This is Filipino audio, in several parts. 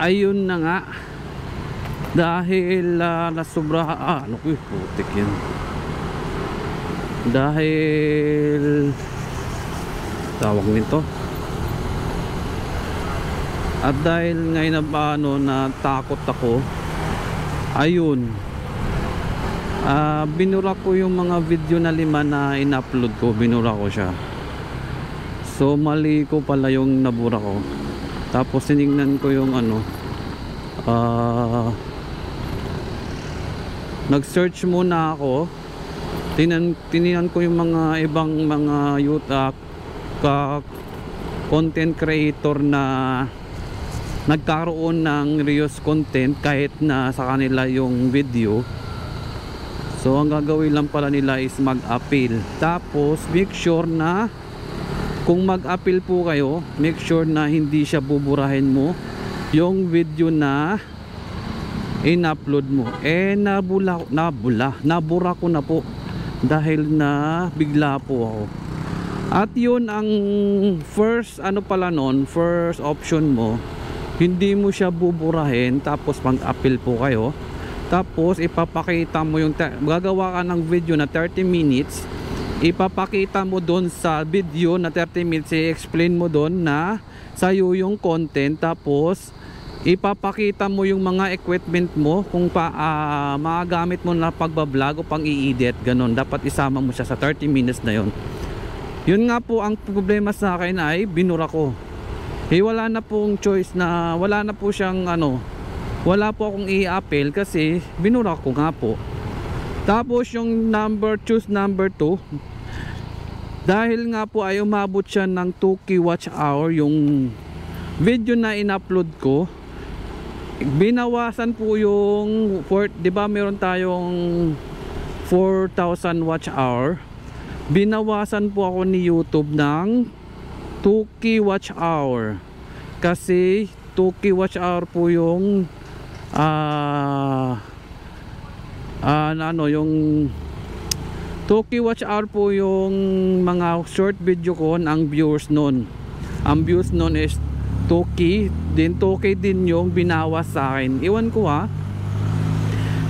ayun na nga, dahil nasobra, ano ko yung putik yan, dahil tawag nito, at dahil ngayon na natakot ako, ayun, binura ko yung mga video na 5 na in-upload ko, binura ko siya. So mali ko pala yung nabura ko. Tapos tinignan ko yung nag-search muna ako, tinignan ko yung mga ibang mga YouTube content creator na nagkaroon ng reuse content kahit na sa kanila yung video. So ang gagawin lang pala nila is mag-appeal. Tapos make sure na kung mag-appeal po kayo, make sure na hindi siya buburahin mo yung video na in-upload mo. Nabura ko na po dahil na bigla po ako. At yun ang first first option mo, hindi mo siya buburahin. Tapos mag-appeal po kayo, tapos ipapakita mo yung gagawa ka ng video na 30 minutes, ipapakita mo doon sa video na 30 minutes, i-explain mo doon na sa'yo yung content. Tapos ipapakita mo yung mga equipment mo, kung magagamit mo na pagbablog o pang i-edit, ganun. Dapat isama mo siya sa 30 minutes na yun. Yun nga po ang problema sa akin, ay binura ko. Wala na pong choice, na wala na po siyang wala po akong i-appeal kasi binura ko nga po. Tapos yung choose number 2, dahil nga po ay umabot siya ng 2K watch hour yung video na in-upload ko, binawasan po yung 'di ba meron tayong 4,000 watch hour, binawasan po ako ni YouTube ng 2K watch hour, kasi 2K watch hour po yung yung 2K watch hour po yung mga short video ko. Ang viewers nun is 2K din, 2K din yung binawas sa akin. Iwan ko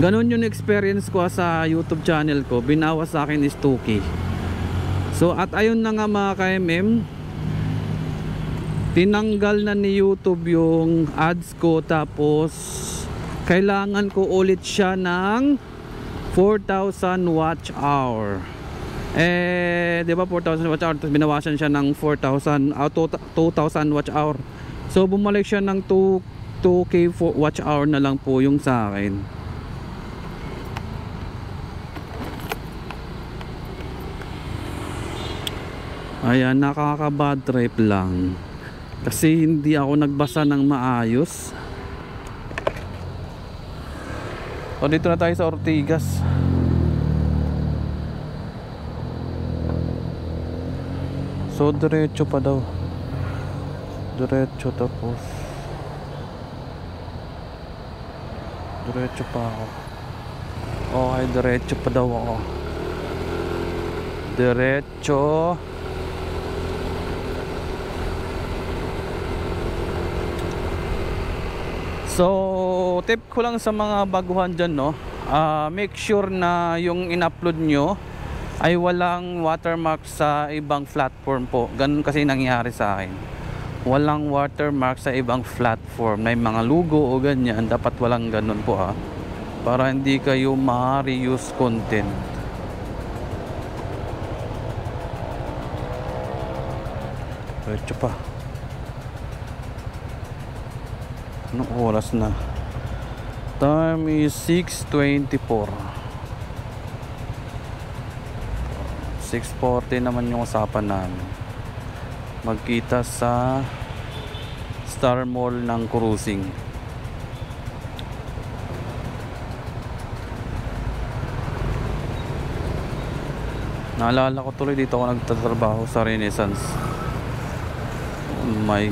ganon yung experience ko sa YouTube channel ko, binawas sa akin is 2K. So at ayun na nga mga ka-MM, tinanggal na ni YouTube yung ads ko. Tapos kailangan ko ulit siya ng 4,000 watch hour. Di ba 4,000 watch hour, tapos binawasan siya ng 2,000 watch hour. So bumalik siya ng 2K watch hour na lang po yung sa akin. Ayan, nakaka-bad trip lang kasi hindi ako nagbasa ng maayos. So dito na tayo sa Ortigas. So diretso pa daw, diretso, tapos diretso pa ako. Okay, diretso pa daw ako, diretso. So tip ko lang sa mga baguhan dyan, make sure na yung in-upload nyo ay walang watermark sa ibang platform po. Ganun kasi nangyari sa akin, walang watermark sa ibang platform, may mga logo o ganyan. Dapat walang ganun po para hindi kayo ma-reuse content. Diretso pa. Anong oras na? Time is 6:24. 6:40 naman yung usapan namin. Magkita sa Star Mall ng Cruising. Naalala ko tuloy, dito ako nagtatrabaho sa Renaissance. Oh my.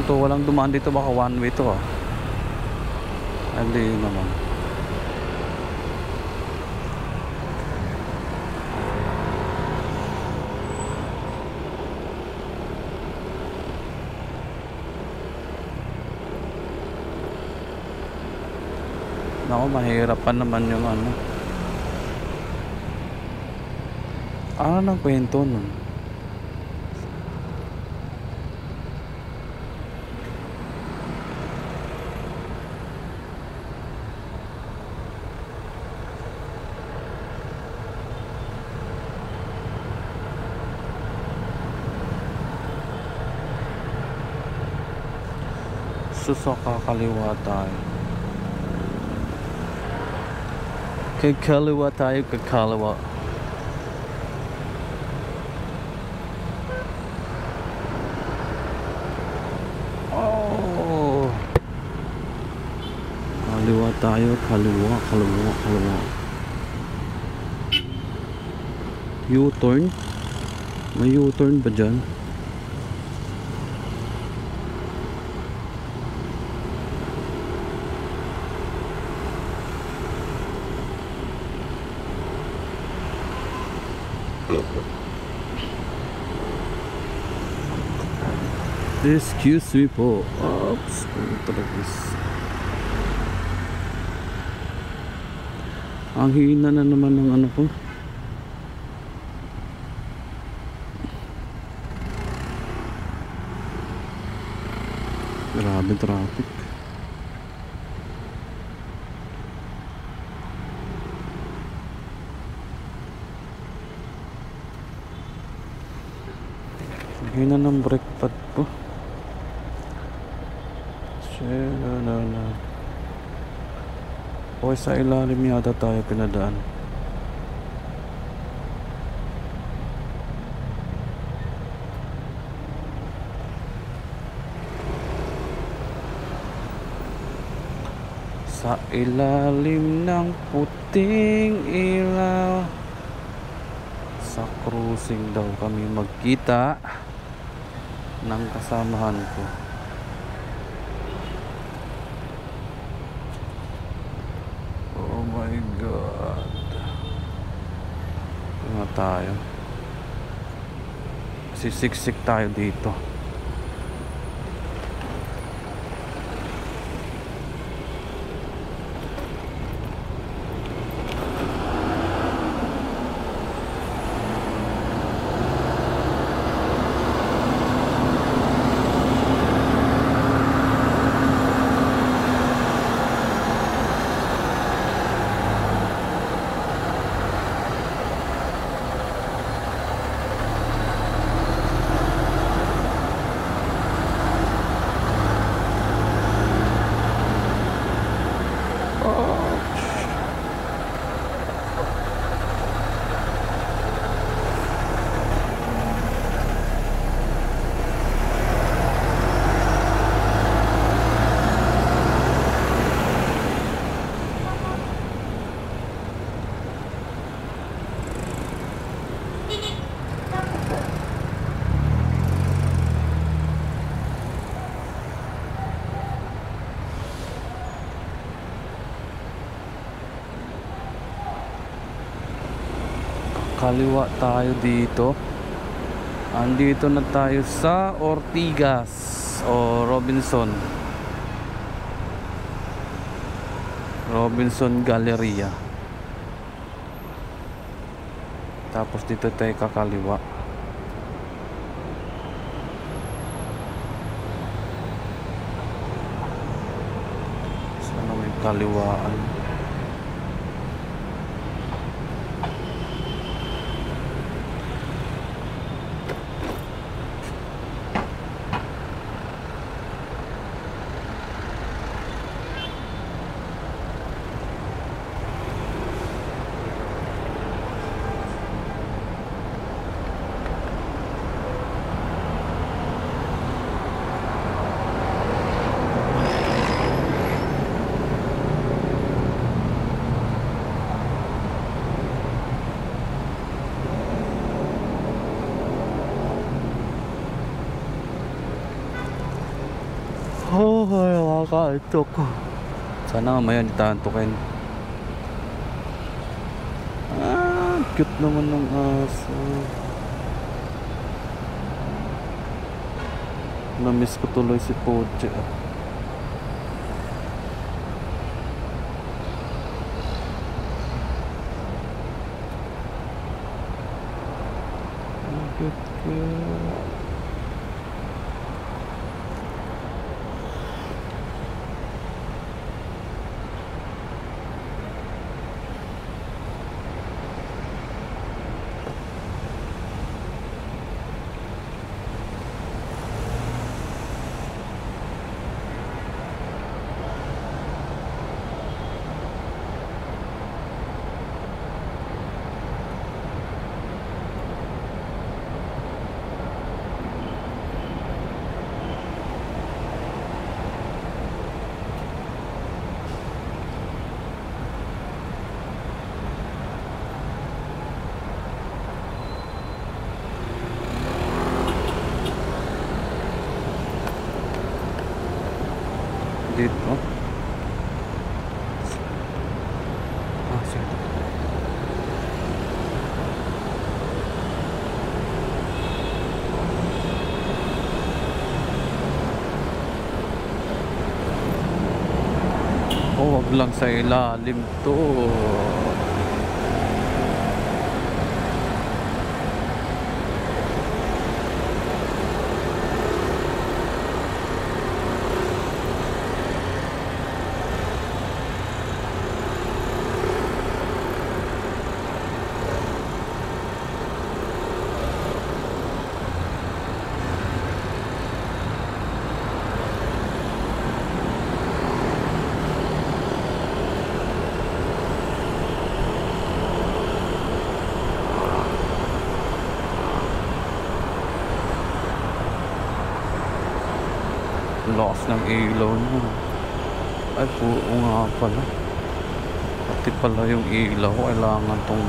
to, walang dumaan dito, baka one way to ah. Hindi naman. Naku, mahirap pa naman yung ano. Ano nang kwento nun? Kakaliwa tayo. Kakaliwa tayo, kakaliwa. Oh. Kaliwa tayo, kaliwa, kaliwa, kaliwa. U-turn? May U-turn ba dyan? Excuse me po. Oops. Ang hina na naman ng ano ko. Grabe traffic. Ang hina ng brake pad ko. O sa ilalim yata tayo pinadaan. Sa ilalim ng puting ilaw. Sa cruising daw kami magkita ng kasamahan ko. Oh my God. Ito tayo. Sisiksik tayo dito. Kaliwa tayo dito. Andito na tayo sa Ortigas o Robinson Galleria. Tapos dito tayo kakaliwa. Sana may kaliwaan. Nakakaantok ko. Sana mamaya hindi tayo antukin. Cute naman ng aso. Na-miss ko tuloy si Poche. Cute. Dito. Sige. Wag lang sa ilalim to. Lakas ng ilaw niya. Ay po nga pala. Pati pala yung ilaw. Kailangan tong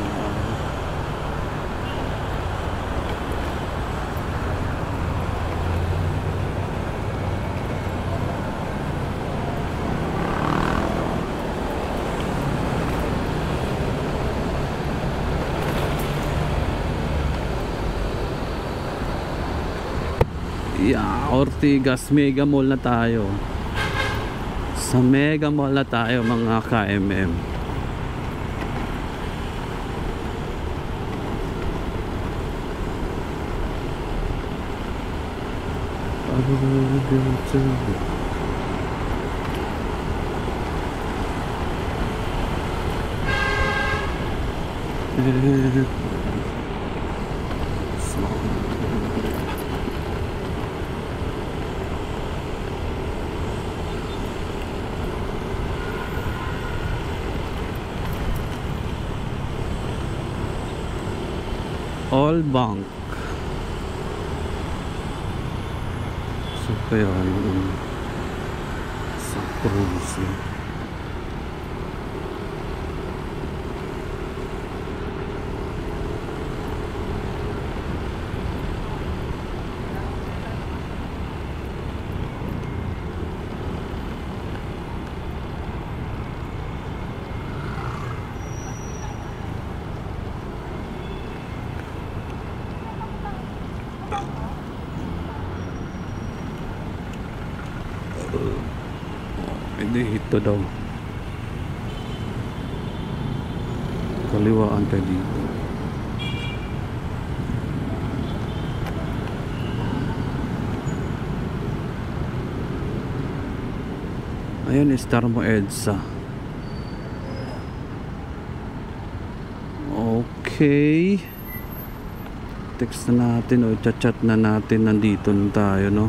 Ortigas Mega Mall na tayo. Sa Mega Mall na tayo mga KMM. All Bank. So kaya yung sa cruise. Hindi ito daw. Kaliwaan tayo dito. Ayun, Star mo EDSA. Okay. Text na natin o chat na natin. Nandito na tayo, no?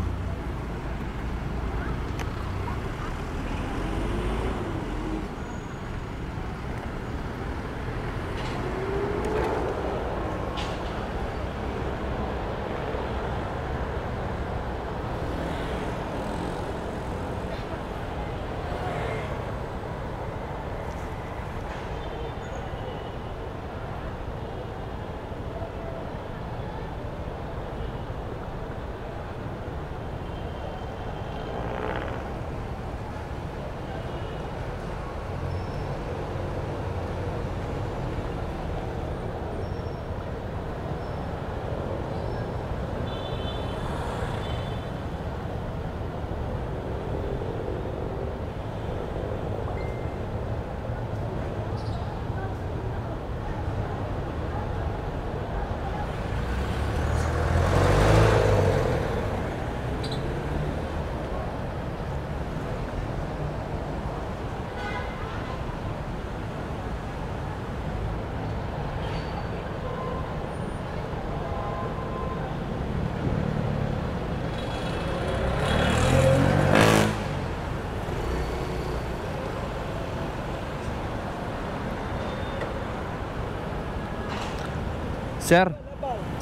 Sir,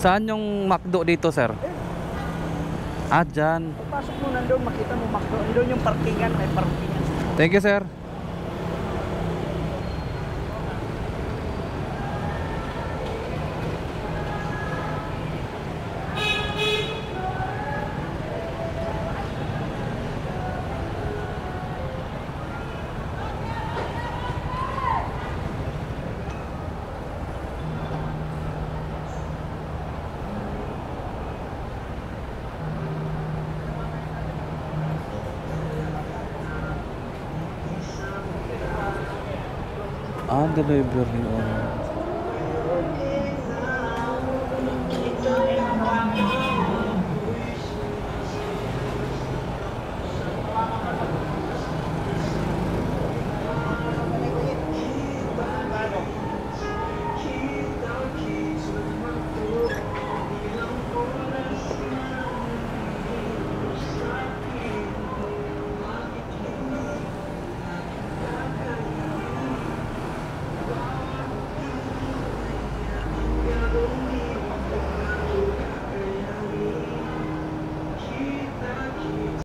saan yung McDo dito, sir? Ah, dyan. Pagpasok mo nandun, makita mo McDo. Nandun yung parkingan, may parkingan. Thank you, sir. Ah, delivery. Oh.